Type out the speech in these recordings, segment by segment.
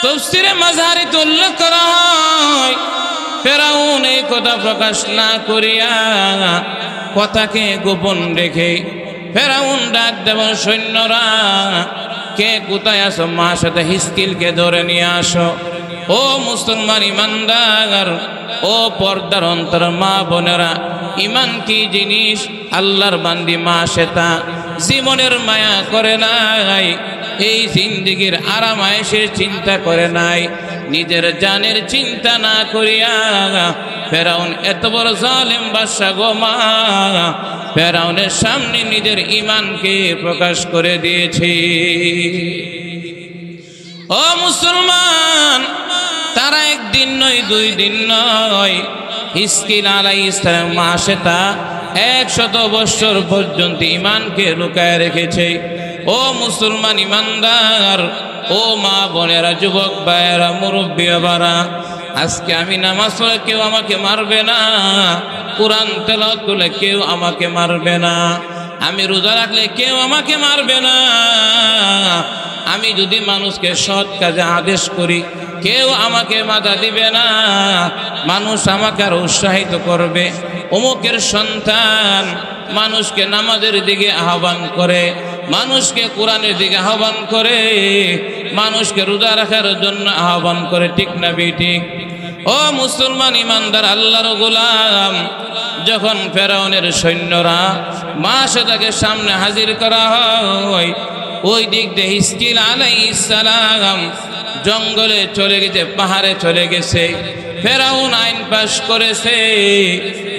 তাফসীরে মাযহারিতে উল্লেখ করা হয় ফেরাউন এই কথা প্রকাশ না করিয়া কথাকে গোপন রেখে ফেরাউন ডাক দেব, সৈন্যরা কে কোথায় আসো, মার সাথে হিজকিলকে ধরে নিয়ে আসো। ও মুসলমান ইমানদার, ও পর্দার অন্তর মা বোনেরা, ইমান কি জিনিস? আল্লাহর বান্দি মা সেতা জীবনের মায়া করে নাই, এই জিন্দেগির আরাম আয়েশের চিন্তা করে নাই, নিজের জানের চিন্তা না করিয়া ফেরাউন এত বড় জালেম বাদশা গো মা, ফেরাউনের সামনে নিজের ইমানকে প্রকাশ করে দিয়েছে। ও মুসলমান, তারা একদিন নয়, 2 দিন নয়, হিজকিল আলাইহিস সালাম মা সেতা 100 বছর পর্যন্ত ইমানকে লুকায় রেখেছে। ও মুসলমান ইমানদার, ও মা বোনেরা, যুবক ভাইয়েরা, মুরব্বী বাবারা, আজকে আমি নামাজ পড়ে কেউ আমাকে মারবে না, কোরআন তেলাওয়াত করলে কেউ আমাকে মারবে না, আমি রোজা রাখলে কেউ আমাকে মারবে না, আমি যদি মানুষকে সৎ কাজে আদেশ করি কেউ আমাকে বাধা দিবে না, মানুষ আমাকে আর উৎসাহিত করবে। অমুকের সন্তান মানুষকে নামাজের দিকে আহ্বান করে, মানুষকে কোরআনের দিকে আহ্বান করে, মানুষকে রোজা রাখার জন্য আহ্বান করে, ঠিক না বেঠিক? ও মুসলমান ইমানদার, আল্লাহর গোলাম, যখন ফেরাউনের সৈন্যরা মা সেতাকে সামনে হাজির করা হয়, ওই দিক দিয়ে হিজকিল আলাইহিস সালাম জঙ্গলে চলে গেছে, পাহাড়ে চলে গেছে। ফেরাউন আইন পাশ করেছে,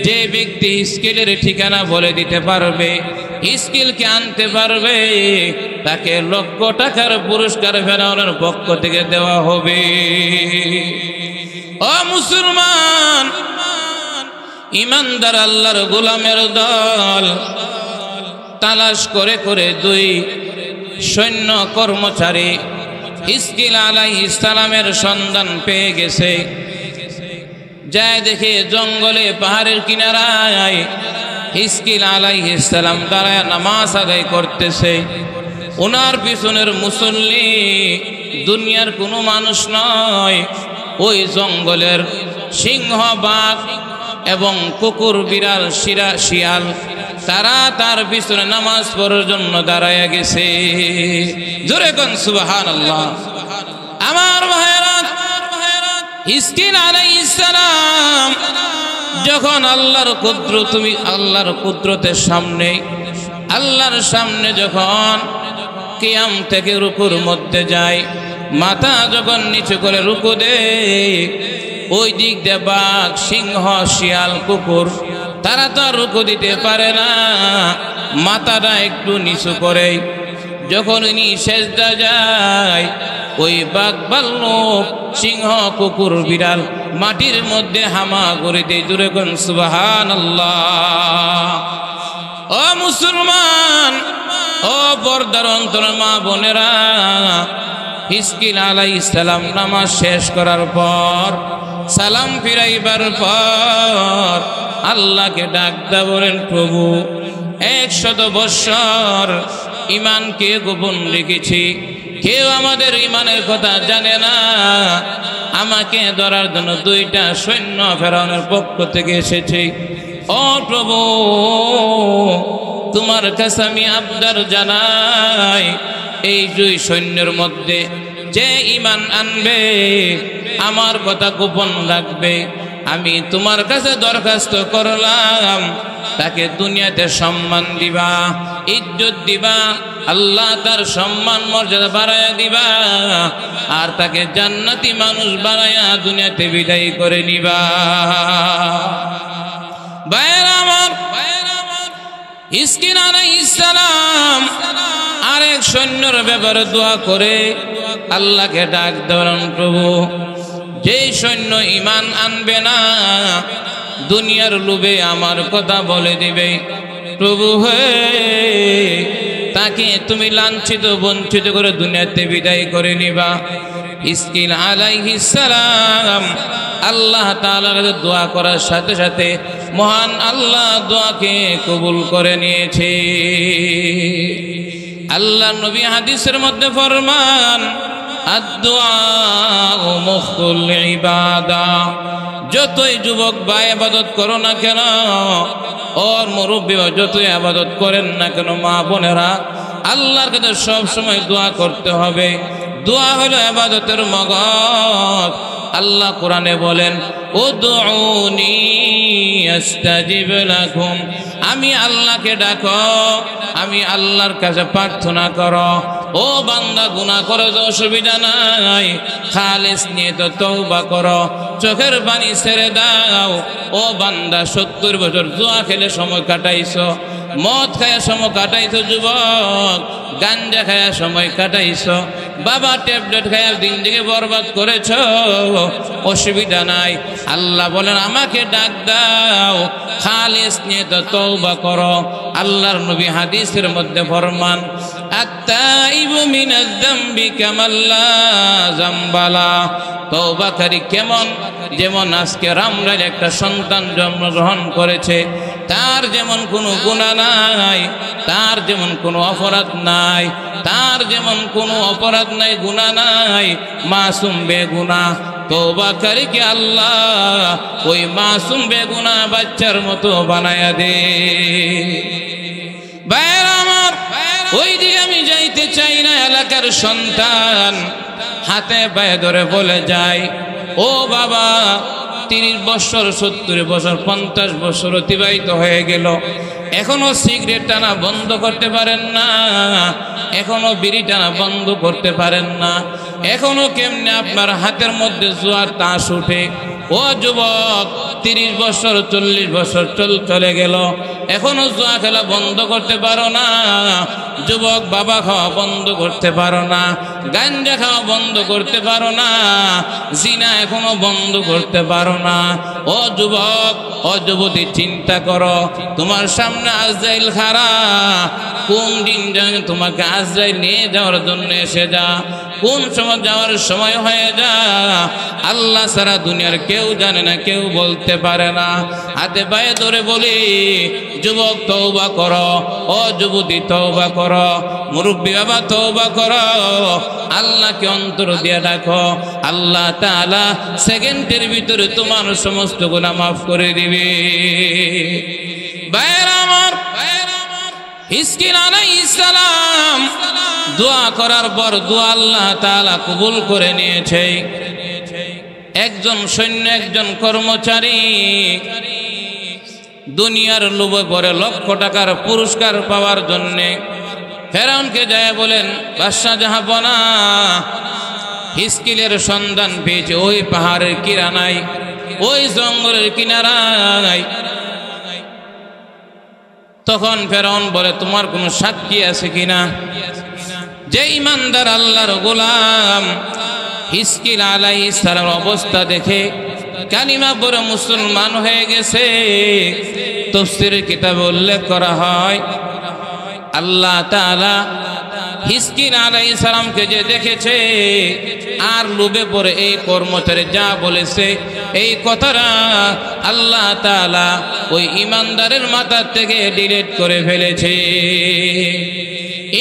যে ব্যক্তি হিজকিলের ঠিকানা বলে দিতে পারবে, হিজকিলকে আনতে পারবে, তাকে লক্ষ টাকার পুরস্কার ফেরাউনের পক্ষ থেকে দেওয়া হবে। ও মুসলমান ইমানদার, আল্লাহর গোলামের দল তালাশ করে করে 2 সৈন্য কর্মচারী হিজকিল আলাইহিস সালামের সন্ধান পেয়ে গেছে। যায় দেখে জঙ্গলে পাহাড়ের কিনারায় হিজকিল আলাইহিস সালাম দাঁড়ায় নামাজ আদায় করতেছে। ওনার পিছনের মুসল্লি দুনিয়ার কোনো মানুষ নয়, ওই জঙ্গলের সিংহ, বাঘ এবং কুকুর, বিড়াল, শিয়াল, তারা তার পিছনে নামাজ পড়ার জন্য দাঁড়ায় গেছে। জোরে কোন সুবহানাল্লাহ। আমার ভাইরা, হিজকিল আলাইহিস সালাম যখন আল্লাহর কুদরতের সামনে, আল্লাহর সামনে যখন কিয়াম থেকে রুকুর মধ্যে যায়, মাথা যখন নিচু করে রুকু দেয়, ওই দিক দিয়ে বাঘ, সিংহ, শিয়াল, কুকুর তারা তো আর রুকু দিতে পারে না, মাথাটা একটু নিচু করে। যখন উনি সেজদা যায়, ওই বাঘ, ভাল্লুক, সিংহ, কুকুর, বিড়াল মাটির মধ্যে হামা করে দেয়। জোরে কোন সুবহানাল্লাহ। ও মুসলমান, ও পর্দার অন্তর মা বোনেরা, হিজকিল আলাইহিস সালাম নামাজ শেষ করার পর, সালাম ফিরাইবার পর আল্লাহকে ডাকতে বলেন, প্রভু 100 বছর ইমানকে গোপন রেখেছি, কেউ আমাদের ইমানের কথা জানে না, আমাকে ধরার জন্য 2টা সৈন্য ফেরাউনের পক্ষ থেকে এসেছে। ও প্রভু, তোমার কাছে আমি আবদার জানাই, এই 2 সৈন্যের মধ্যে যে ইমান আনবে, আমার কথা গোপন রাখবে, আমি তোমার কাছে দরখাস্ত করলাম, তাকে দুনিয়াতে সম্মান দিবা, ইজ্জত দিবা, আল্লাহ তার সম্মান মর্যাদা বাড়ায়া দিবা, আর তাকে জান্নাতি মানুষ বানায়া দুনিয়াতে বিদায় করে নিবা। ভাইরা আমার, হিজকিল আলাইহিস সালাম আরেক সৈন্যর ব্যাপারে দোয়া করে আল্লাহকে ডাক দেন, প্রভু যেই সৈন্য ইমান আনবে না, দুনিয়ার লোভে আমার কথা বলে দিবে, প্রভু হে, তাকে তুমি লাঞ্ছিত বঞ্চিত করে দুনিয়াতে বিদায় করে নিবা। হিজকিল আলাইহিস সালাম আল্লাহ তাআলার কাছে দোয়া করার সাথে সাথে মহান আল্লাহ দোয়াকে কবুল করে নিয়েছে। আল্লাহ নবী হাদিসের মধ্যে ফরমান, আদ-দুআউ মুখুল ইবাদা। যতই যুবক বা ইবাদত করো না কেন, ওর মুরব্বী যতই ইবাদত করেন না কেন, মা বোনেরা, আল্লাহর কাছে সব সময় দোয়া করতে হবে। দোয়া হলো ইবাদতের মগজ। আল্লাহ কোরআনে বলেন, উদউনি আস্তাজিব লাকুম, আমি আল্লাহকে ডাকো, আমি আল্লাহর কাছে প্রার্থনা করো। ও বান্দা, গুনাহ করে তো অসুবিধা নাই, খালিস নিয়ে তো তওবা করো, চোখের পানি ছেড়ে দাও। ও বান্দা, 70 বছর জুয়া খেলে সময় কাটাইছো, মদ খায়া সময় কাটাইছো, যুবক গাঞ্জা খায়া সময় কাটাইছো, বাবা ট্যাবলেট খায়া দিনদিকে বরবাদ করেছ, অসুবিধা নাই। আল্লাহ বলেন, আমাকে ডাক দাও, খালিস নিয়ে তো তওবা করো। আল্লাহর নবী হাদিসের মধ্যে ফরমান, আত-তাইবু মিনাজ যামবি কামাল্লা যামবালা। তওবাকারী কেমন? যেমন আজকে রামরাজ একটা সন্তান জন্মগ্রহণ করেছে, তার যেমন কোনো গুনাহ নাই, তার যেমন কোনো অপরাধ নাই, তার যেমন কোনো অপরাধ নাই, গুনাহ নাই, মাসুম বেগুনাহ। তওবাকারীকে আল্লাহ ওই মাসুম বেগুনাহ বাচ্চার মতো বানায়া দে। ভাইরা আমার, ওই দিকে আমি যাইতে চাই না। এলাকার সন্তান হাতে পায়ে ধরে বলে যায়, ও বাবা, 30 বছর, 70 বছর, 50 বছর অতিবাহিত হয়ে গেল, এখনো সিগারেট টানা বন্ধ করতে পারেন না, এখনো বিড়ি টানা বন্ধ করতে পারেন না, এখনো কেমনে আপনার হাতের মধ্যে জুয়ার তাস উঠে? ও যুবক, 30 বছর 40 বছর চলে গেল, এখনো জুয়া খেলা বন্ধ করতে পারো না। যুবক, বাবা খাওয়া বন্ধ করতে পারো না, গাঞ্জা খাওয়া বন্ধ করতে পারো না, জিনা এখনো বন্ধ করতে পারো না। ও যুবক, ও যুবতী, চিন্তা করো, তোমার সামনে আজরাইল খাড়া, কোন দিন জানি তোমাকে আজরাইল নিয়ে যাওয়ার জন্য এসে যা, কোন সময় যাওয়ার সময় হয়ে যা, আল্লাহ ছাড়া দুনিয়ার কেউ জানে না, কেউ বলতে পারে না। হাতে পায়ে ধরে বলি, যুবক তওবা করো, ও যুবতী তওবা করো, মুরব্বী বাবা তওবা করো, আল্লাহকে অন্তর দিয়ে ডাকো। আল্লাহ তাআলা সেকেন্ডের ভিতরে তোমার সমস্ত গুনাহ মাফ করে দিবে। ভাইরা আমার, হিজকিল আলাইহিস সালাম দোয়া করার পর দোয়া আল্লাহ তাআলা কবুল করে নিয়েছে। একজন সৈন্য, একজন কর্মচারী দুনিয়ার লোভে পড়ে লক্ষ টাকার পুরস্কার পাওয়ার জন্যে ফেরাউনকে যায় বলেন, বাদশা জাহাপনা, হিজকিলের সন্ধান পেয়েছে ওই পাহাড়ের কিনারায়, ওই জঙ্গলের কিনারায়। তখন ফেরাউন বলে, তোমার কোনো সাক্ষী আছে কিনা? যে ইমানদার আল্লাহর গোলাম হিজকিল আলাইহিস সালামের অবস্থা দেখে কালিমা পড়ে মুসলমান হয়ে গেছে। তাফসীরের কিতাবে উল্লেখ করা হয়, আল্লাহ তাআলা হিজকিল আলাইহিস সালামকে যে দেখেছে আর লোভে পড়ে এই কর্মচারী যা বলেছে, এই কথাটা আল্লাহ তাআলা ওই ইমানদারের মাথা থেকে ডিলিট করে ফেলেছে।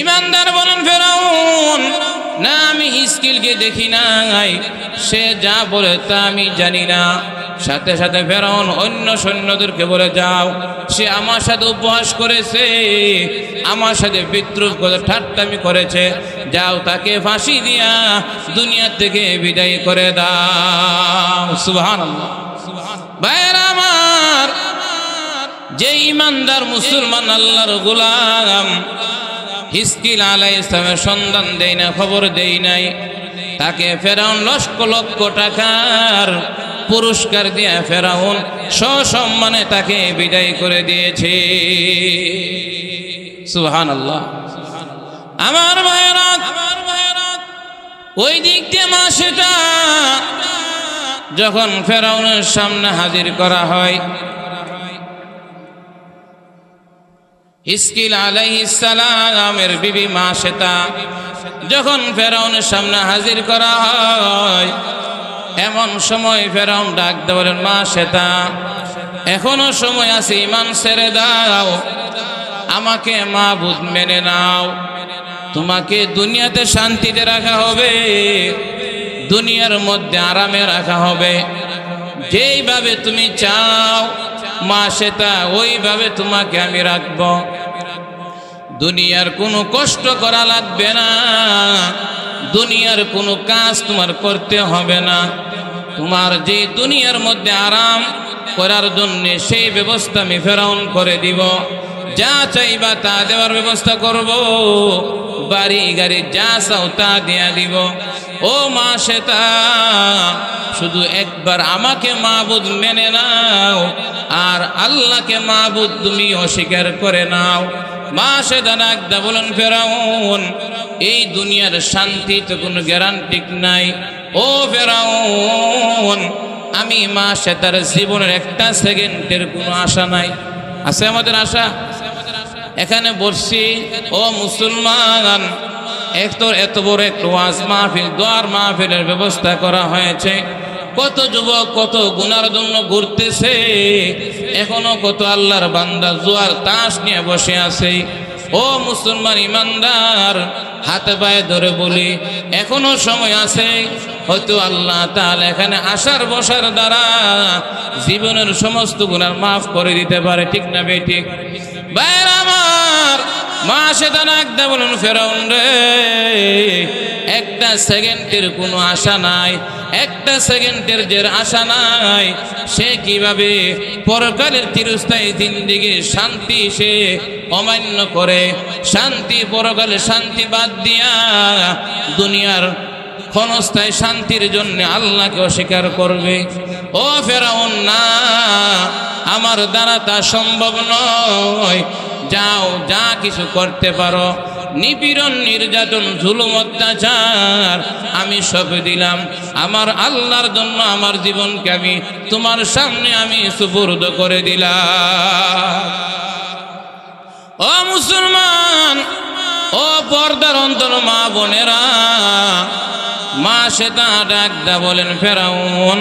ইমানদার বলেন, ফেরাউন, না, আমি হিজকিলকে দেখি নাই, সে যা বলে তা আমি জানি না। সাথে সাথে ফেরাউন অন্য সৈন্যদেরকে বলে, যাও, সে আমার সাথে উপহাস করেছে, আমার সাথে বিদ্রুপ করে ঠাট্টামি করেছে, যাও তাকে ফাঁসি দিয়া দুনিয়া থেকে বিদায় করে দাও। সুবহানাল্লাহ। ভাইরা আমার, যে ইমানদার মুসলমান আল্লাহর গোলাম হিজকিল আলাইহিস সালামের সন্ধান দেই না, খবর দেই নাই, তাকে ফেরাউন লক্ষ লক্ষ টাকার পুরস্কার দিয়ে ফেরাউন সসম্মানে তাকে বিদায় করে দিয়েছে। সুবহানাল্লাহ। আমার ভাইরা, ওই দিক দিয়ে মাসেটা যখন ফেরাউনের সামনে হাজির করা হয়, হিজকিল আলাইহিস সালামের বিবি মাসেতা যখন ফেরাউনের সামনে হাজির করা হয়, এমন সময় ফেরাউন ডাক দিয়ে বলেন, মাসেতা, এখনো সময় আছে, ঈমান ছেড়ে দাও, আমাকে মাবুদ মেনে নাও। তোমাকে দুনিয়াতে শান্তিতে রাখা হবে, দুনিয়ার মধ্যে আরামে রাখা হবে। যেইভাবে তুমি চাও মা সেটা ওইভাবে তোমাকে আমি রাখব। দুনিয়ার কোনো কষ্ট করা লাগবে না, দুনিয়ার কোনো কাজ তোমার করতে হবে না। তোমার যে দুনিয়ার মধ্যে আরাম করার জন্য সেই ব্যবস্থা আমি ফেরাউন করে দিব। যা চাইবা তা দেওয়ার ব্যবস্থা করব, বাড়ি গাড়ি যা চাও তা দিয়া দিব। ও মা সেটা শুধু একবার আমাকে মাবুদ মেনে নাও, আর আল্লাহকে মাবুদ তুমি অস্বীকার করে নাও। মা সেটা ডাকদা বলেন, ফেরাউন এই দুনিয়ার শান্তি তো কোনো গ্যারান্টি নাই। ও ফেরাউন আমি মা সেটার জীবনের একটা সেকেন্ডের কোনো আশা নাই। আছে আমাদের আশা? এখানে বসছি ও মুসলমান, এত বড় একটা ওয়াজ মাহফিল, দোয়ার মাহফিলের ব্যবস্থা করা হয়েছে। কত যুবক কত গুনার জন্য ঘুরতেছে, এখনো কত আল্লাহর বান্দা জুয়ার তাস নিয়ে বসে আছে। ও মুসলমান ইমানদার, হাতে পায়ে ধরে বলি এখনো সময় আছে। হয়তো আল্লাহ তাআলা এখানে আসার বসার দ্বারা জীবনের সমস্ত গুনাহ মাফ করে দিতে পারে। ঠিক না বেঠিক? ভাইরা আমার, মা সেটা ডাকদা বলেন, ফেরাউন রে একটা সেকেন্ডের কোনো আশা নাই, একটা সেকেন্ডের যে আশা নাই, সে কিভাবে পরকালের চিরস্থায়ী জিন্দেগি শান্তি সে অমান্য করে, শান্তি পরকালে শান্তি বাদ দিয়া দুনিয়ার ক্ষণস্থায়ী শান্তির জন্য আল্লাহকে অস্বীকার করবে। ও ফেরাউন না, আমার দ্বারা তা সম্ভব নয়। যাও, যা কিছু করতে পারো, নিপীড়ন নির্যাতন জুলুম অত্যাচার আমি সব দিলাম। আমার আল্লাহর জন্য আমার জীবনকে আমি তোমার সামনে আমি সুপুর্দ করে দিলাম। ও মুসলমান, ও পর্দার অন্তর মা বোনেরা, মা সেটা ডাকদা বলেন, ফেরাউন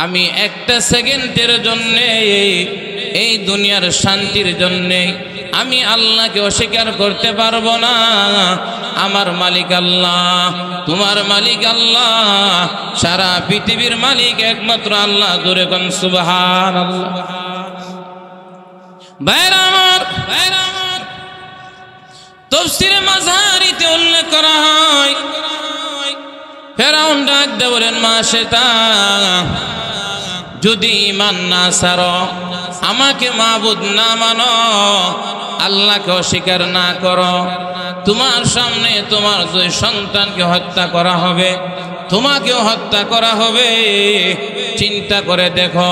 আমি একটা সেকেন্ডের জন্যে এই দুনিয়ার শান্তির জন্যে আমি আল্লাহকে অস্বীকার করতে পারবো না। আমার মালিক আল্লাহ, তোমার মালিক আল্লাহ, সারা পৃথিবীর মালিক একমাত্র আল্লাহ। জোরে কোন সুবহানাল্লাহ। ভাইরা আমার, তাফসীরে মাযহারিতে উল্লেখ করা হয়, ফেরাউন ডাকদা বলেন, মা সেটা যদি ঈমান না ছাড়ো, আমাকে মাবুদ না মানো, আল্লাহকে অস্বীকার না করো, তোমার সামনে তোমার দুই সন্তানকে হত্যা করা হবে, তোমাকেও হত্যা করা হবে। চিন্তা করে দেখো।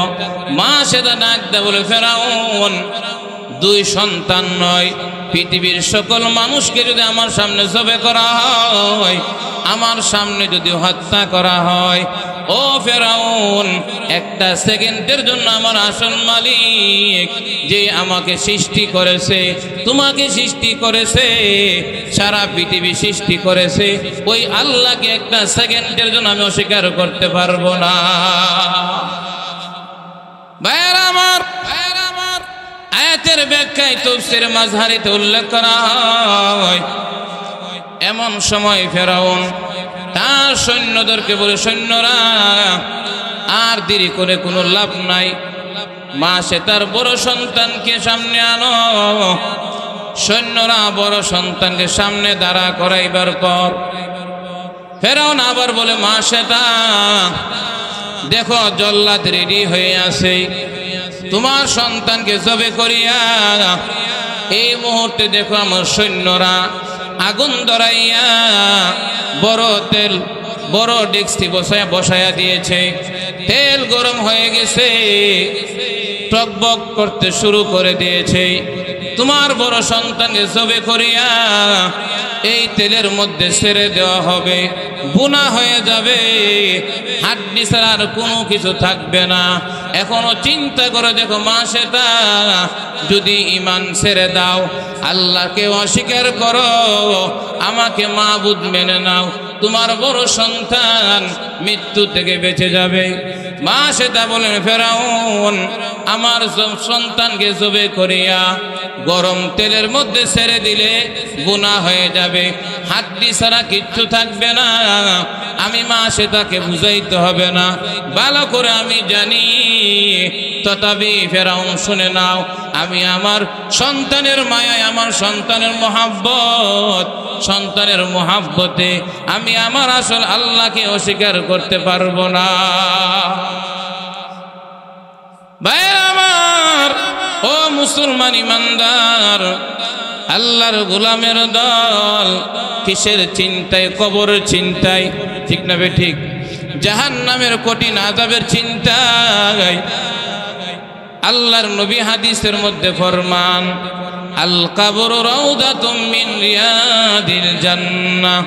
মা সেটা ডাকদা বলে, ফেরাউন দুই সন্তান নয়, পৃথিবীর সকল মানুষকে যদি আমার সামনে জবে করা হয়, আমার সামনে যদি হত্যা করা হয়, ও ফেরাউন একটা সেকেন্ডের জন্য আমার আসল মালিক যে আমাকে সৃষ্টি করেছে, তোমাকে সৃষ্টি করেছে, সারা পৃথিবী সৃষ্টি করেছে, ওই আল্লাহকে একটা সেকেন্ডের জন্য আমি অস্বীকার করতে পারবো না। ভাইরা আমার, আয়াতের ব্যাখ্যায় তাফসীরে মাযহারিতে উল্লেখ করা হয়, এমন সময় ফেরাউন তার সৈন্যদেরকে বলে, সৈন্যরা আর দেরি করে কোনো লাভ নাই, মা সে তার বড় সন্তানকে সামনে আনো। সৈন্যরা বড় সন্তানকে সামনে দাঁড়া করাইবার পর ফেরাউন আবার বলে, মা সেটা দেখো জল্লাদ রেডি হয়ে আছে, তোমার সন্তানকে জবে করিয়া এই মুহূর্তে দেখো আমার সৈন্যরা আগুন ধরাইয়া বড় ডেকচি বসায়া দিয়েছে, তেল গরম হয়ে গেছে, টকবক করতে শুরু করে দিয়েছে। তোমার বড় সন্তানকে জবে করিয়া এই তেলের মধ্যে ছেড়ে দেওয়া হবে, বুনা হয়ে যাবে, হাড্ডি ছাড়া আর কোনো কিছু থাকবে না। এখনো চিন্তা করে দেখো মা সেটা যদি ঈমান ছেড়ে দাও, আল্লাহকে অস্বীকার করো, আমাকে মাবুদ মেনে নাও, তোমার বড় সন্তান মৃত্যু থেকে বেঁচে যাবে। মা সেটা বলেন, ফেরাউন আমার সন্তানকে জবে করিয়া গরম তেলের মধ্যে ছেড়ে দিলে গুনাহ হয়ে যাবে, হাড্ডি ছাড়া কিচ্ছু থাকবে না। আমি মাসেতাকে বুঝাইতে হবে না, ভালো করে আমি জানি। তথাপি ফেরাউন শুনে নাও, আমি আমার সন্তানের মায়ায়, আমার সন্তানের সন্তানের মহাব্বতে আমি আমার আসল আল্লাহকে অস্বীকার করতে পারবো না। ভাইরা আমার, ও মুসলমান ইমানদার, আল্লাহর গোলামের দল কিসের চিন্তায়? কবরের চিন্তায়, ঠিক না বে ঠিক? জাহান্নামের কঠিন আযাবের চিন্তায়। আল্লাহর নবী হাদিসের মধ্যে ফরমান, আল কবরু রাউদাতুম মিন রিয়াদিল জান্নাহ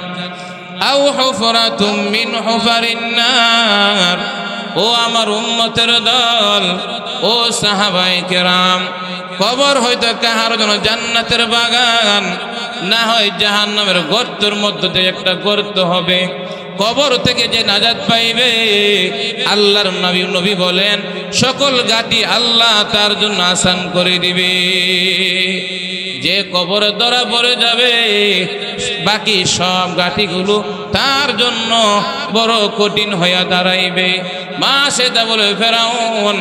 আও হুফরাতুম মিন হুফারিন নার। ও আমার উম্মতের দল, ও সাহাবায়ে কেরাম, কবর হয়তো কাহার জন্য জান্নাতের বাগান, না হয় জাহান্নামের গর্তের মধ্যে দিয়ে একটা গর্ত হবে। কবর থেকে যে নাজাত পাইবে, আল্লাহর নবী বলেন সকল গাটি আল্লাহ তার জন্য আসান করে দিবে। যে কবরে ধরা পড়ে যাবে, বাকি সব গাটিগুলো তার জন্য বড় কঠিন হইয়া দাঁড়াইবে। মা সেটা বলে, ফেরাউন,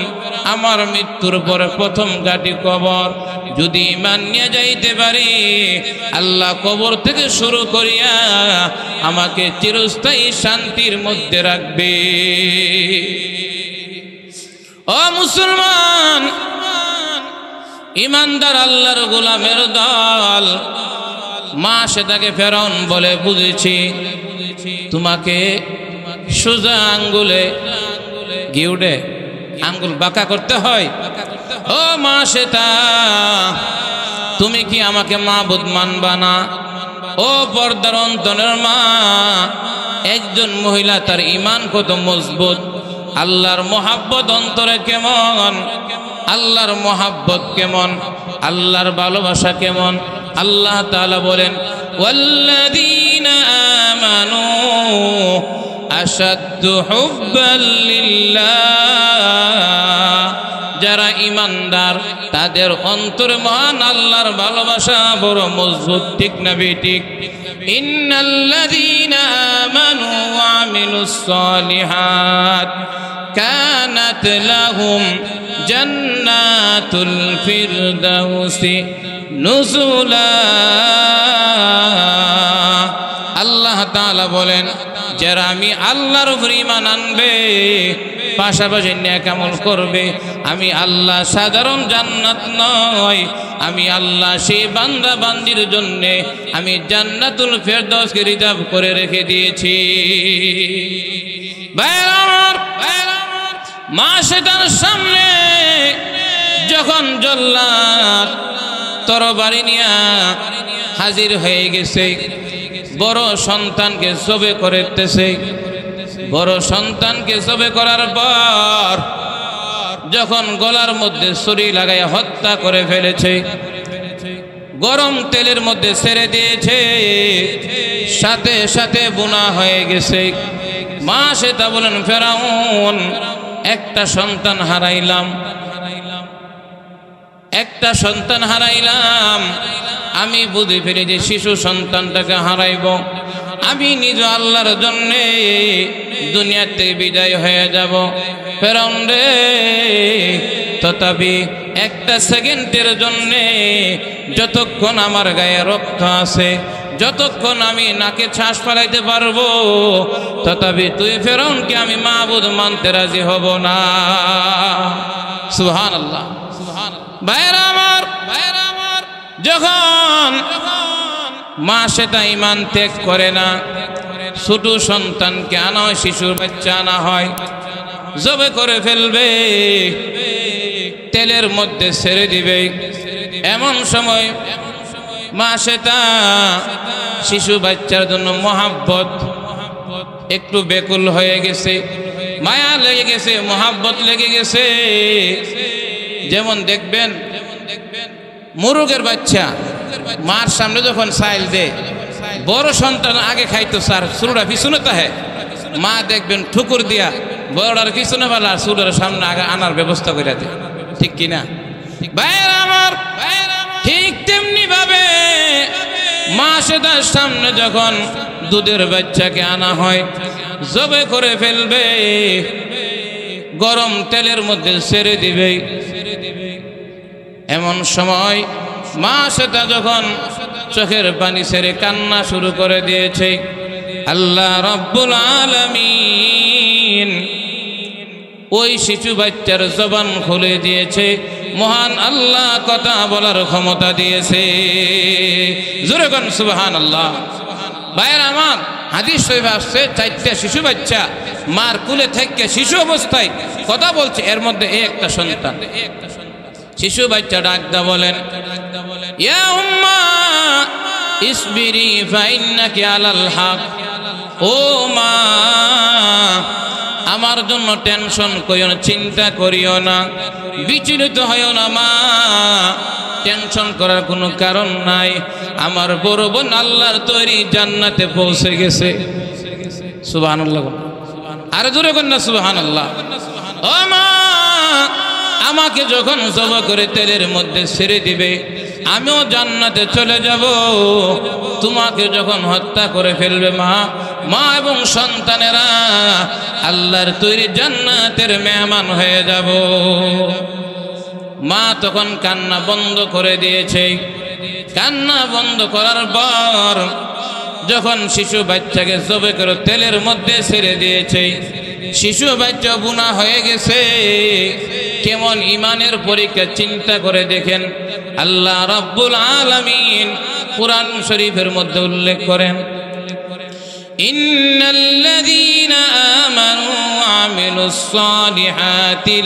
আমার মৃত্যুর পরে প্রথম গাটি কবর, যদি ঈমান নিয়ে যাইতে পারি, আল্লাহ কবর থেকে শুরু করিয়া আমাকে চিরস্থায়ী শান্তির মধ্যে রাখবে। ও মুসলমান ইমানদার আল্লাহর গোলামের দল, মা সেটাকে ফেরাউন বলে, বুঝেছি তোমাকে সোজা আঙ্গুলে গিউডে আঙ্গুল বাঁকা করতে হয়। ও মা সেটা, তুমি কি আমাকে মাবুদ মানবা না? ও পর্দার অন্তরের মা, একজন মহিলা তার ঈমান কত মজবুত, আল্লাহর মহাব্বত অন্তরে কেমন, আল্লাহর মহাব্বত কেমন, আল্লাহর ভালোবাসা কেমন। আল্লাহ তাআলা বলেন, ওয়াল্লাযীনা আমানু আশাদ্দু হুব্বাল লিল্লাহ। যারা ঈমানদার তাদের অন্তরে মহান আল্লাহর ভালোবাসা বড় মজবুত, ঠিক না বেঠিক? ইন্নাল্লাযীনা আমানু ওয়া আমিলুস সালিহাত কানাত লাহুম জান্নাতুল ফিরদাউসি নুজুলা। আল্লাহ তাআলা বলেন, যারা আমি আল্লাহর উপর ঈমান আনবে, পাশাপাশি নেক আমল করবে, আমি আল্লাহ সাধারণ জান্নাত নয়, আমি আল্লাহ সেই বান্দা বান্দির জন্য আমি জান্নাতুল ফেরদাউসকে রিজার্ভ করে রেখে দিয়েছি। মা সেটার সামনে যখন জল্লাদ তরবারি নিয়ে হাজির হয়ে গেছে, বড় সন্তানকে জবে করতেছে। বড় সন্তানকে জবে করার পর যখন গলার মধ্যে ছুরি লাগাইয়া হত্যা করে ফেলেছে, গরম তেলের মধ্যে ছেড়ে দিয়েছে, সাথে সাথে বুনা হয়ে গেছে। মা সেটা বলেন, ফেরাউন, একটা সন্তান হারাইলাম, একটা সন্তান হারাইলাম। আমি বুঝে ফেলি যে শিশু সন্তানটাকে হারাইব, আমি নিজ আল্লাহর জন্য দুনিয়াতে বিদায় হয়ে যাব। ফেরাউন রে, তথাপি একটা সেকেন্ডের জন্য যতক্ষণ আমার গায়ে রক্ত আছে, যতক্ষণ আমি নাকে শ্বাস ফেলাইতে পারবো, তথাপি তুই ফেরাউনকে আমি মাবুদ মানতে রাজি হব না। সুবহানাল্লাহ। ভাইরা আমার, যখন মা সেটা ঈমান ত্যাগ করে না, ছোট সন্তানকে আনা হয়, শিশুর বাচ্চা আনা হয়, জবে করে ফেলবে, তেলের মধ্যে ছেড়ে দিবে। এমন সময় মা সেটা শিশু বাচ্চার জন্য মহাব্বত একটু বেকুল হয়ে গেছে, মায়া লেগে গেছে, মহাব্বত লেগে গেছে। যেমন দেখবেন মুরগের বাচ্চা মার সামনে যখন সাইল দেয়, বড় সন্তান আগে খাইতো, স্যার শুরুটা পিছনে তাহে, মা দেখবেন ঠুকুর দিয়া বড়টার পিছনে বেলা শুরুর সামনে আগে আনার ব্যবস্থা করে দেয়, ঠিক কিনা? ভাইয়েরা আমার, ঠিক তেমনি ভাবে মাসেদার সামনে যখন দুধের বাচ্চাকে আনা হয়, জবে করে ফেলবে, গরম তেলের মধ্যে ছেড়ে দিবে। এমন সময় মাসেদা যখন চোখের পানি ছেড়ে কান্না শুরু করে দিয়েছে, আল্লাহ রাব্বুল আলামিন ওই শিশু বাচ্চার জবান খুলে দিয়েছে। মহান আল্লাহ কথা বলার ক্ষমতা দিয়েছে। জোরে কোন সুবহানাল্লাহ। ভাইয়ের আমার, হাদিস শরীফে আসছে 4টা শিশু বাচ্চা মার কুলে থেকে শিশু অবস্থায় কথা বলছে, এর মধ্যে একটা সন্তান। শিশু বাচ্চা ডাকদা বলেন, ইয়া উম্মা ইসবিরি ফাইন্নাকি আলাল হক। ও মা, আমার জন্য টেনশন করিও না, চিন্তা করিও না, বিচলিত হইও না মা, টেনশন করার কোনো কারণ নাই। আমার বড় বোন আল্লাহর তৈরি জান্নাতে পৌঁছে গেছে। সুবহানাল্লাহ। আর জোরে কর না সুবহানাল্লাহ। ও মা, আমাকে যখন জবা করে তেলের মধ্যে ছেড়ে দিবে, আমিও জান্নাতে চলে যাব। তোমাকে যখন হত্যা করে ফেলবে মা, মা এবং সন্তানেরা আল্লাহর তৈরি জান্নাতের মেহমান হয়ে যাব। মা তখন কান্না বন্ধ করে দিয়েছে। কান্না বন্ধ করার পর যখন শিশু বাচ্চাকে জবে করে তেলের মধ্যে ছেড়ে দিয়েছে, শিশু বাচ্চা বুনা হয়ে গেছে। কেমন ইমানের পরীক্ষা চিন্তা করে দেখেন। আল্লাহ রাব্বুল আলামিন কুরআন শরীফের মধ্যে উল্লেখ করেন, ইন্নাল্লাযীনা আমানু ওয়া আমিলুস সালিহাতি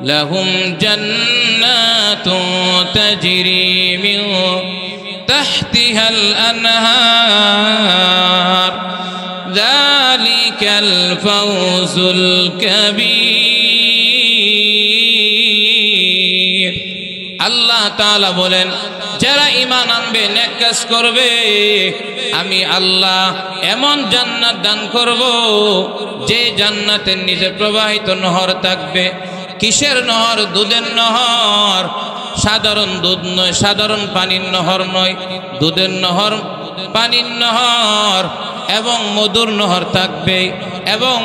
লাহুম জান্নাতুন তাজরি মিন তাহতিহাল আনহার যালিকাল ফাওজুল কাবীর। আল্লাহ তাআলা বলেন, যারা ঈমান আনবে, নেক কাজ করবে, আমি আল্লাহ এমন জান্নাত দান করব যে জান্নাতের নিচে প্রবাহিত নহর থাকবে। কিসের নহর? দুধের নহর। সাধারণ দুধ নয়, সাধারণ পানির নহর নয়, দুধের নহর, পানির নহর এবং মধুর নহর থাকবে। এবং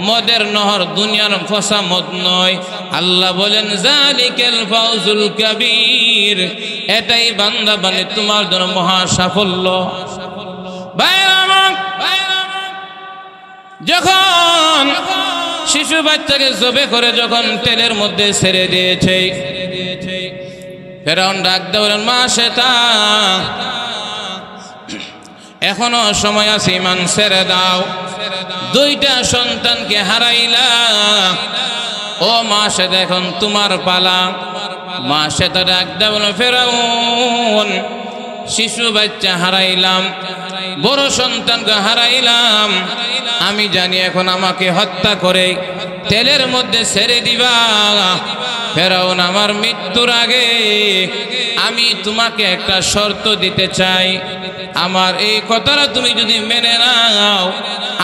মদের নহর, দুনিয়ার ফসা মদ নয়। আল্লাহ বলেন, যালিকাল ফাওজুল কাবীর। এটাই বান্দা বান্দী তোমার জন্য মহা সাফল্য। যখন শিশু বাচ্চাকে জবে করে যখন তেলের মধ্যে ছেড়ে দিয়েছে, ফেরাউন ডাকতে বলেন, মা সেটা এখনো সময় আছে, ঈমান ছেড়ে দাও। 2টা সন্তানকে হারাইলা, ও মা সেটা এখন তোমার পালা। মা সেটা ডাকতে বলেন, ফেরাউন শিশু বাচ্চা হারাইলাম, বড় সন্তানকে হারাইলাম, আমি জানি এখন আমাকে হত্যা করে তেলের মধ্যে ছেড়ে দিবা। ফেরাউন, আমার মৃত্যুর আগে আমি তোমাকে একটা শর্ত দিতে চাই। আমার এই কথাটা তুমি যদি মেনে নাও,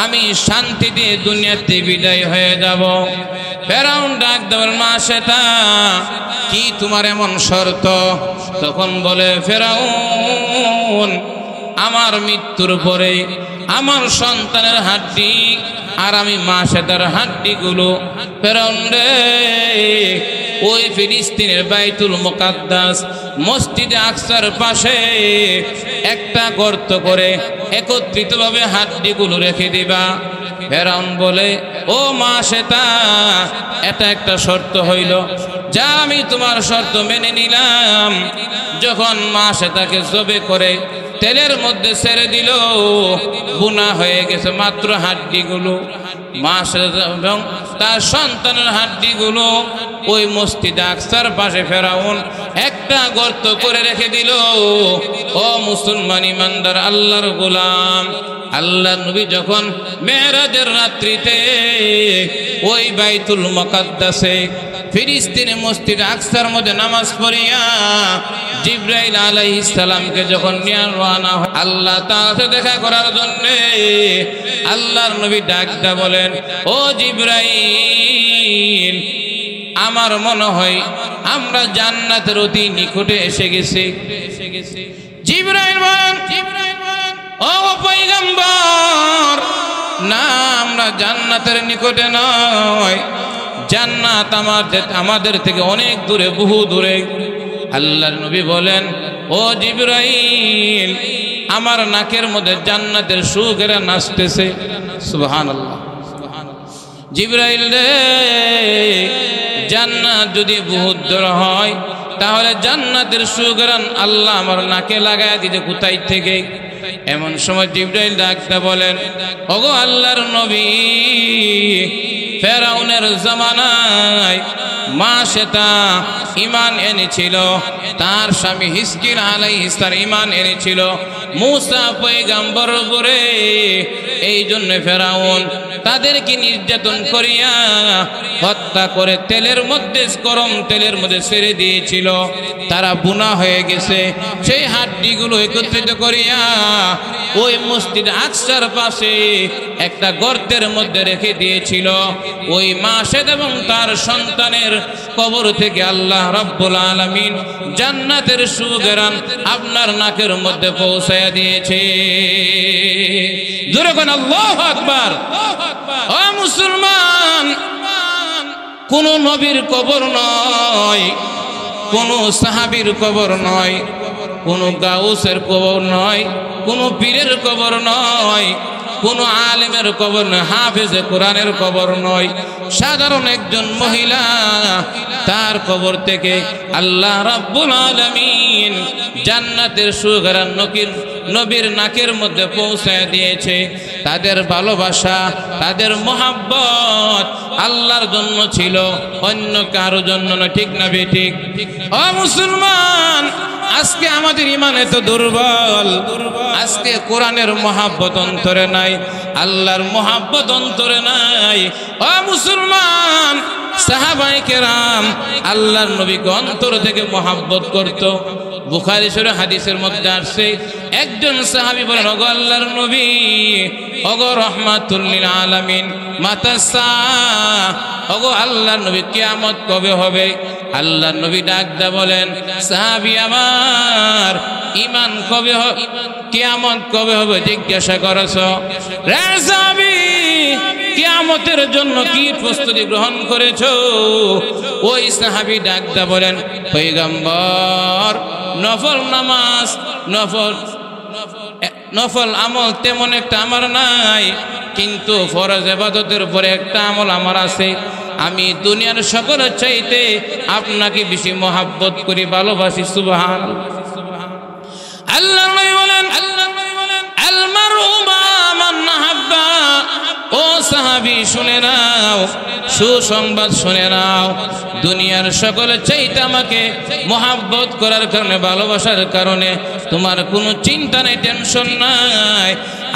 আমি শান্তিতে দুনিয়াতে বিদায় হয়ে যাব। ফেরাউন ডাক দেওয়ার, মা সেটা কি তোমার এমন শর্ত? তখন বলে ফেরাউন, আমার মৃত্যুর পরে আমার সন্তানের হাড্ডি আর আমি মা সেটার হাড্ডিগুলো ফেরাউন রে ওই ফিলিস্তিনের বাইতুল মুকাদ্দাস মসজিদে আকসার পাশে একটা গর্ত করে একত্রিতভাবে হাড্ডিগুলো রেখে দিবা। ফেরাউন বলে, ও মা সেটা, এটা একটা শর্ত হইল, যা আমি তোমার শর্ত মেনে নিলাম। যখন মা সেটাকে জবে করে তেলের মধ্যে ছেড়ে দিল, বুনা হয়ে গেছে মাত্র হাড্ডিগুলো। মা এবং তার সন্তানের হাড্ডিগুলো ওই মসজিদে আকসার পাশে ফেরাউন একটা গর্ত করে রেখে দিল। ও মুসলমান ইমানদার আল্লাহর গোলাম, আল্লাহর নবী যখন মেরাজের রাত্রিতে ওই বাইতুল মুকাদ্দাসে ফিলিস্তিনে মসজিদ আকসার মধ্যে নামাজ পড়িয়া জিবরাইল আলাইহিস সালামকে যখন নিয়ে রওনা হয় আল্লাহ তাআলার সাথে দেখা করার জন্য, আল্লাহর নবী ডাকটা বলেন, ও জিবরাইল, আমার মনে হয় আমরা জান্নাতের অতি নিকটে এসে গেছি। জিবরাইল বলেন, ও পয়গম্বর, না, আমরা জান্নাতের নিকটে নয়, জান্নাত আমাদের থেকে অনেক দূরে, বহু দূরে। আল্লাহর নবী বলেন, ও জিবরাইল, আমার নাকের মধ্যে জান্নাতের সুঘ্রাণ আসতেছে। সুবহানাল্লাহ। জিবরাইল রে, জান্নাত যদি বহুত দূর হয় তাহলে জান্নাতের সুঘ্রাণ আল্লাহ আমার নাকে লাগায় দিতে কোথায় থেকে? এমন সময় জিবরাইল ডাকতে বলেন, ওগো আল্লাহর নবী, ফেরাউনের জামানায় মা শ্বেতা ঈমান এনেছিল, তার স্বামী হিজকিল আলাইহিস সালাম ঈমান এনেছিল মূসা পয়গম্বরের উপরে। এই জন্য ফেরাউন তাদেরকে নির্যাতন করিয়া হত্যা করে তেলের মধ্যে, গরম তেলের মধ্যে ছেড়ে দিয়েছিল। তারা বুনা হয়ে গেছে। সেই হাড্ডিগুলো একত্রিত করিয়া ওই মসজিদ আকসার পাশে একটা গর্তের মধ্যে রেখে দিয়েছিল। ওই মা শ্বেতা এবং তার সন্তানের কবর থেকে আল্লাহ রাব্বুল আলামিন জান্নাতের সুঘ্রাণ আপনার নাকের মধ্যে পৌঁছায়া দিয়েছে। জোরে কোন আল্লাহু আকবার। ও মুসলমান, কোন নবীর কবর নয়, কোন সাহাবীর কবর নয়, কোন গাউসের কবর নয়, কোন পীরের কবর নয়, কোন আলেমের কবর নয়, হাফেজে কোরআনের কবর নয়, সাধারণ একজন মহিলা, তার কবর থেকে আল্লাহ রাব্বুল আলামিন জান্নাতের সুঘ্রাণ নবীর নাকের মধ্যে পৌঁছায় দিয়েছে। তাদের ভালোবাসা, তাদের মহাব্বত আল্লাহর জন্য ছিল, অন্য কারো জন্য না। ঠিক না বেঠিক? ও মুসলমান, আজকে আমাদের ঈমান এত দুর্বল, আজকে কোরআনের মহাব্বত অন্তরে নাই, আল্লাহর মহাব্বত অন্তরে নাই। ও মুসলমান, সাহাবায়ে কেরাম আল্লাহর নবীকে অন্তর থেকে মহাব্বত করত। বুখারী শরীফের হাদিসের মধ্যে আসছে, একজন সাহাবী বলেন, ওগো আল্লাহর নবী, ওগো রাহমাতুল লিল আলামিন, মাতাসা, ওগো আল্লাহর নবী, কিয়ামত কবে হবে? আল্লাহর নবী ডাকদা বলেন, সাহাবী আমার, ঈমান কবে হবে, কিয়ামত কবে হবে জিজ্ঞাসা করছ? রে সাহাবী, কিয়ামতের জন্য কি প্রস্তুতি গ্রহণ করেছো? ওই সাহাবী ডাকদা বলেন, পয়গম্বর, নফল নামাজ, নফল আমল তেমন একটা আমার নাই, কিন্তু ফরজ ইবাদতের উপরে একটা আমল আমার আছে। আমি দুনিয়ার সকলের চাইতে আপনাকে বেশি মহাব্বত করি, ভালোবাসি। সুবহানাল্লাহ। আল্লাহ নবী বলেন, আল মারউ মা মান আহাব্বা। ও সাহাবী, শুনে নাও, সুসংবাদ শুনে নাও, দুনিয়ার সকলের চাইতে আমাকে মহাব্বত করার কারণে, ভালোবাসার কারণে তোমার কোনো চিন্তা নেই, টেনশন নাই।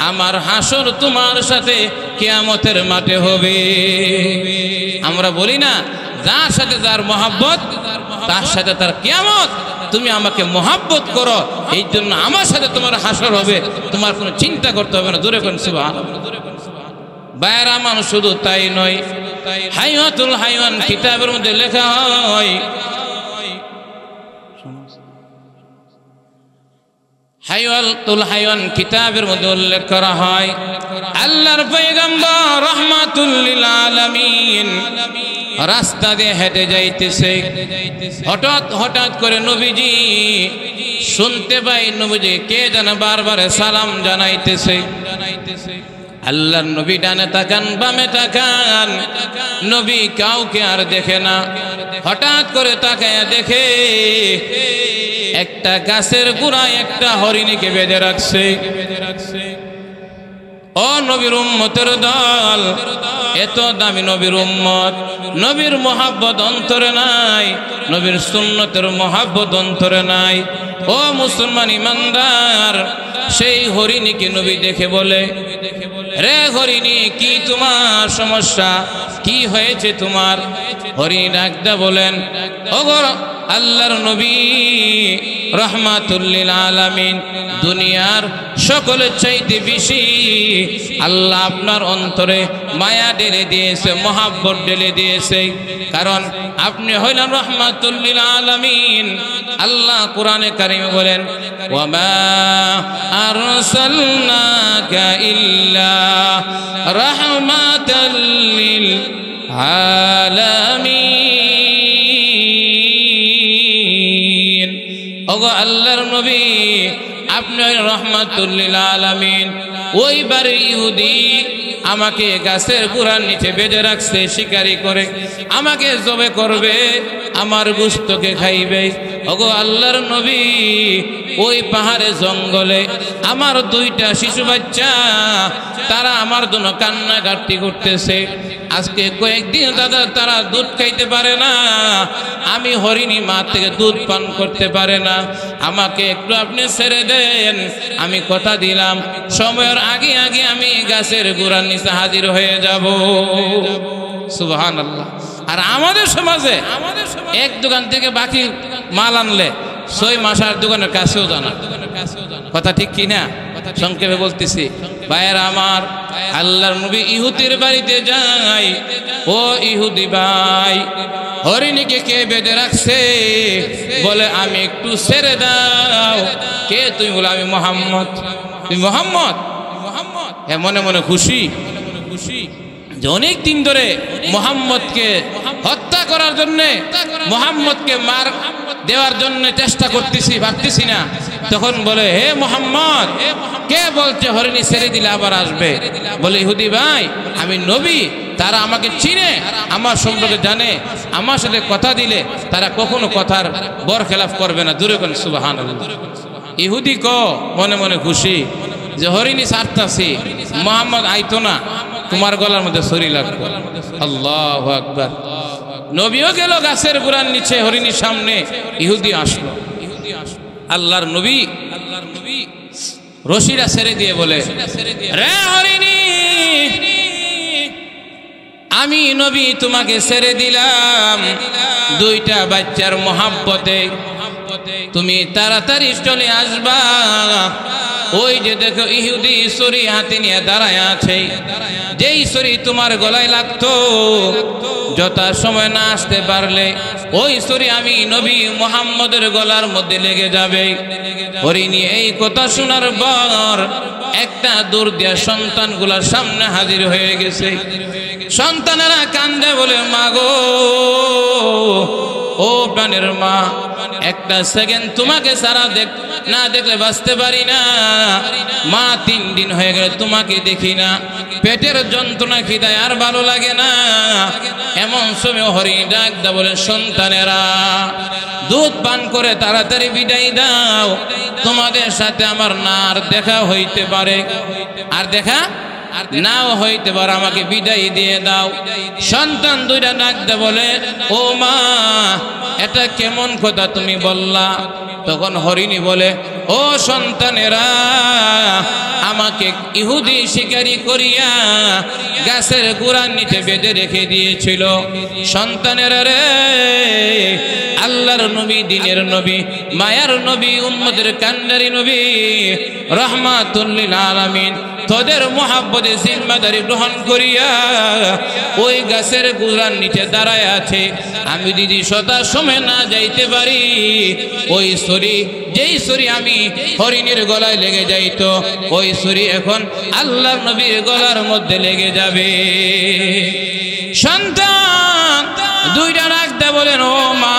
আমার হাসর তোমার সাথে কিয়ামতের মাঠে হবে। আমরা বলি না, যার সাথে যার মহাব্বত তার সাথে তার কিয়ামত। তুমি আমাকে মহাব্বত করো, এই জন্য আমার সাথে তোমার হাসর হবে, তোমার কোনো চিন্তা করতে হবে না। জোরে কোন সুবহানাল্লাহ। বাইরা মানুষ, শুধু তাই নয়, হাইওয়াতুল হাইওয়ান কিতাবের মধ্যে লেখা হয়, হাইওয়াতুল হাইওয়ান কিতাবের মধ্যে উল্লেখ করা হয়, আল্লাহর পয়গম্বর রাহমাতুল লিল আলামিন রাস্তা দিয়ে হেঁটে যাইতেছে। হঠাৎ করে নবীজি শুনতে পাই, নবীজি কে যেন বারবার সালাম জানাইতেছে। আল্লাহর নবী ডানে তাকান, বামে তাকান, নবী কাউকে আর দেখে না। হঠাৎ করে তাকায়া দেখে একটা গাছের গোড়ায় একটা হরিণীকে বেঁধে রাখছে। ও নবীর উম্মতের দল, এত দামি নবীর উম্মত, নবীর মহাব্বত অন্তরে নাই, নবীর সুন্নতের মহাব্বত অন্তরে নাই। ও মুসলমান ইমানদার, সেই হরিণীকে নবী দেখে বলে, রে হরিণী, কি তোমার সমস্যা, কি হয়েছে তোমার? হরিণী ডাকদা বলেন, ওগো আল্লাহর নবী রাহমাতুল লিল আলামিন, দুনিয়ার সকলের চাইতে বেশি আল্লাহ আপনার অন্তরে মায়া ঢেলে দিয়েছে, মহাব্বত ঢেলে দিয়েছে, কারণ আপনি হইলেন রাহমাতুল লিল আলামিন। আল্লাহ কোরআনে কারিমে বলেন, ওয়ামা আরসালনাকা ইল্লা রাহমাতাল লিল আলামিন। ওগো আল্লাহর নবী, আপনি রাহমাতুল লিল আলামিন। ওই বাড়ির ইহুদি আমাকে গাছের গোড়ার নিচে বেঁধে রাখছে, শিকারি করে আমাকে জবে করবে, আমার গোশতকে খাইবে। ওগো আল্লাহর নবী, ওই পাহাড়ে জঙ্গলে আমার দুইটা শিশু বাচ্চা, তারা আমার জন্য কান্নাকাটি করতেছে। আজকে কয়েকদিন দাদা তারা দুধ খাইতে পারে না, আমি হরিণী মা থেকে দুধ পান করতে পারে না, আমাকে একটু আপনি ছেড়ে দেন। আমি কথা দিলাম সময়ের আগে আগে আমি গাছের গোড়ার নিচে হাজির হয়ে যাব। সুবহানাল্লাহ। আর আমাদের সমাজে এক দোকান থেকে বাকি মাল আনলে 6 মাস আর দোকানের কাছেও জানা। কথা ঠিক কি না? সংক্ষেপে বলতেছি ভাইয়েরা আমার, আল্লাহর নবী ইহুদির বাড়িতে যাই। ও ইহুদি ভাই, হরিণীকে কে বেঁধে রাখছে? বলে আমি একটু ছেড়ে দাও। কে তুই? বলে আমি মোহাম্মদ। তুই মোহাম্মদ? হ্যাঁ, মনে মনে খুশি যে অনেক দিন ধরে মোহাম্মদকে হত্যা করার জন্য, মোহাম্মদকে মার দেওয়ার জন্য চেষ্টা করতেছি, ভাবতেছি না। তখন বলে, হে মোহাম্মদ, কে বলছে হরিণী ছেড়ে দিলে আবার আসবে? বলে ইহুদি ভাই, আমি নবী, তারা আমাকে চিনে, আমার সম্পর্কে জানে, আমার সাথে কথা দিলে তারা কখনো কথার বরখেলাফ করবে না। জোরে কোন সুবহানাল্লাহ। ইহুদি মনে মনে খুশি যে হরিণী ছাড়তাছি, মোহাম্মদ আইতো না, তোমার গলার মধ্যে ছুরি লাগবে। আল্লাহু আকবার। নবীও গেল গাছের গোড়ার নিচে, হরিণীর সামনে ইহুদি আসলো। আল্লাহর নবী রশিরা ছেড়ে দিয়ে বলে, রে হরিণী, আমি নবী তোমাকে ছেড়ে দিলাম দুইটা বাচ্চার মহাব্বতে, তুমি তাড়াতাড়ি চলে আসবা। ওই যে দেখো ইহুদি ছুরি হাতে নিয়ে দাঁড়ায় আছে, যেই ছুরি তোমার গলায় লাগতো, যথা সময় না আসতে পারলে ওই ছুরি আমি নবী মুহাম্মদের গলার মধ্যে লেগে যাবে। হরিণী এই কথা শোনার পর একটা দূর দিয়া সন্তানগুলার সামনে হাজির হয়ে গেছে। সন্তানেরা কান্দে বলে, মা গো, ও প্রাণের মা, একটা সেকেন্ড তোমাকে সারা না দেখলে বাঁচতে পারি না। মা 3 দিন হয়ে গেলে তোমাকে দেখি না, পেটের যন্ত্রণা খিদায় আর ভালো লাগে না। এমন সময় হরিণ ডাক দা বলে, সন্তানেরা দুধ পান করে তাড়াতাড়ি বিদায় দাও, তোমাদের সাথে আমার না আর দেখা হইতে পারে, আর দেখা নাও হইতে পারে, আমাকে বিদায় দিয়ে দাও। সন্তান দুইটা ডাক দা বলে, ও মা, এটা কেমন কথা তুমি বললা? তখন হরিণী বলে, ও সন্তানেরা, আমাকে ইহুদি শিকারি করিয়া গাছের গোড়ার নিচে বেঁধে রেখে দিয়েছিল। সন্তানেরা রে, আল্লাহর নবী, দিনের নবী, মায়ার নবী, উম্মতের কান্ডারি নবী, রাহমাতুল লিল আলামিন, তোদের মহাব্বতে জিম্মাদারি গ্রহণ করিয়া ওই গাছের গোড়ার নিচে দাঁড়ায় আছে। আমি যদি সদা সময় না যাইতে পারি, ওই ছুরি, যেই ছুরি আমি হরিণীর গলায় লেগে যাইতো, ওই ছুরি এখন আল্লাহর নবীর গলার মধ্যে লেগে যাবে। সন্তান দুইটা রাখতে বলেন, ও মা,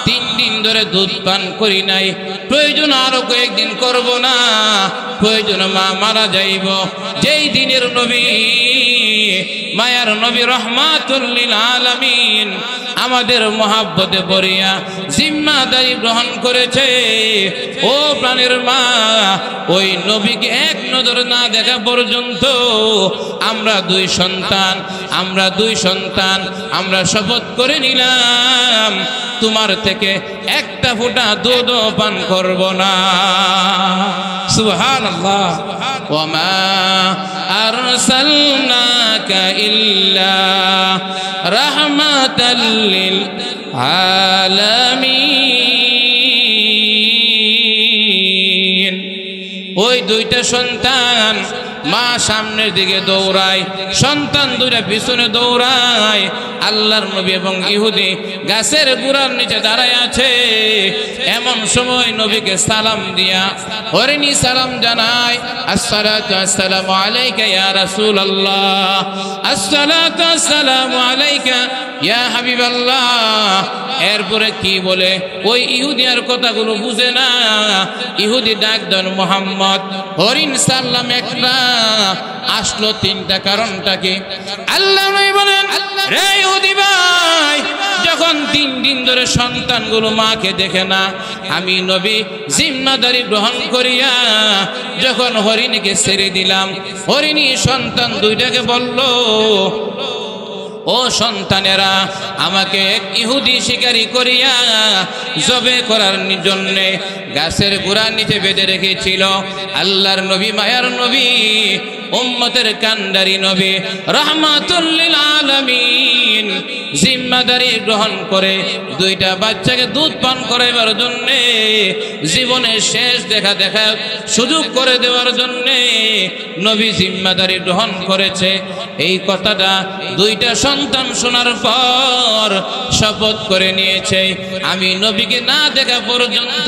3 দিন ধরে দুধ পান করি নাই, প্রয়োজন আরো কয়েকদিন করব না, প্রয়োজন মা মারা যাইব। যেই দিনের নবী, মায়ার নবী, রাহমাতুল লিল আলামিন, আমাদের মহাব্বতে পড়িয়া জিম্মাদারি গ্রহণ করেছে, ও প্রাণের মা, ওই নবীকে এক নজর না দেখা পর্যন্ত আমরা দুই সন্তান আমরা শপথ করে নিলাম, তোমার থেকে একটা ফোঁটা দুধ পান করব না। সুবহানাল্লাহ। ওয়ামা আরসালনাকা ইল্লা রাহমাতাল লিল আলামিন। দুইটা সন্তান, মা সামনের দিকে দৌড়ায়, সন্তান দুইটা পিছনে দৌড়ায়। আল্লাহর নবী এবং ইহুদি গাছের গোড়ার নিচে দাঁড়ায় আছে। এমন সময় নবীকে সালাম দিয়া হরিণী সালাম জানায়, আসসালাতু আসসালামু আলাইকা ইয়া রাসূলুল্লাহ, আসসালাতু আসসালামু আলাইকা ইয়া হাবিবাল্লাহ। এরপরে কি বলে ওই ইহুদি আর কথাগুলো বুঝে না। ইহুদি ডাক দেন মুহাম্মদ। হরিণ সাল্লাম একটা আসলো তিনটা, কারণটা কি? আল্লাহ নবী বলেন, রে ইহুদি ভাই, যখন 3 দিন ধরে সন্তানগুলো মাকে দেখে না, আমি নবী জিম্মাদারি গ্রহণ করিয়া যখন হরিণীকে ছেড়ে দিলাম, হরিণী সন্তান দুইটাকে বলল, ও সন্তানেরা, আমাকে এক ইহুদি শিকারী করিয়া জবে করার জন্যে গাছের গোড়ার নিচে বেঁধে রেখেছিল। আল্লাহর নবী, মায়ার নবী, উম্মতের কান্ডারি নবী, রাহমাতুল লিল আলামিন, জিম্মাদারি গ্রহণ করে দুইটা বাচ্চাকে দুধ পান করাইবার জন্যে, জীবনের শেষ দেখা সুযোগ করে দেওয়ার জন্যে নবী জিম্মাদারি গ্রহণ করেছে। এই কথাটা দুইটা সন্তান শোনার পর শপথ করে নিয়েছে, আমি নবীকে না দেখা পর্যন্ত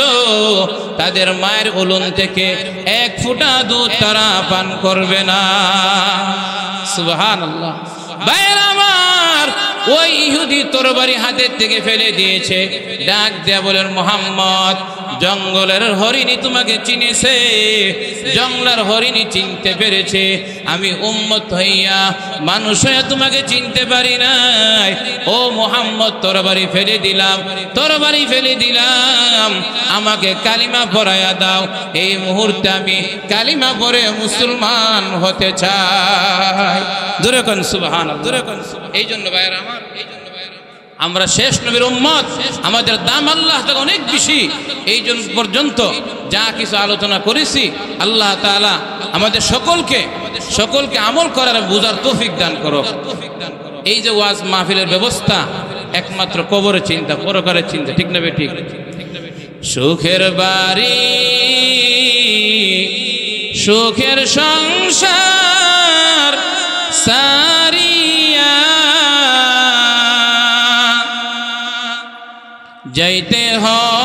তাদের মায়ের উলুন থেকে 1 ফোঁটা দুধ তারা পান করবে না। সুবহানাল্লাহ। ভাইরা আমার, ওই ইহুদি তরবারি হাতের থেকে ফেলে দিয়েছে, ডাক দেয়া বলেন, মুহাম্মদ, জঙ্গলের হরিণী তোমাকে চিনেছে, জঙ্গলের হরিণী চিনতে পেরেছে, আমি উম্মত হইয়া মানুষ হইয়া তোমাকে চিনতে পারি নাই। ও মুহাম্মদ, তরবারি ফেলে দিলাম, তরবারি ফেলে দিলাম, আমাকে কালিমা পড়াইয়া দাও। এই মুহূর্তে আমি কালিমা পড়ে মুসলমান হতে চাই। জোরে কোন সুবহানাল্লাহ, জোরে কোন। এই জন্য ভাইরা আমার, আমরা শেষ নবীর উম্মত, আমাদের দাম আল্লাহ থেকে অনেক বেশি। এই জন্য পর্যন্ত যা কিছু আলোচনা করেছি, আল্লাহ তাআলা আমাদের সকলকে আমল করার বুঝার তৌফিক দান করো। এই যে ওয়াজ মাহফিলের ব্যবস্থা একমাত্র কবরের চিন্তা, পরকালের চিন্তা, ঠিক না ঠিক? সুখের বাড়ি, সুখের সংসার সারিয়া যাইতে হয়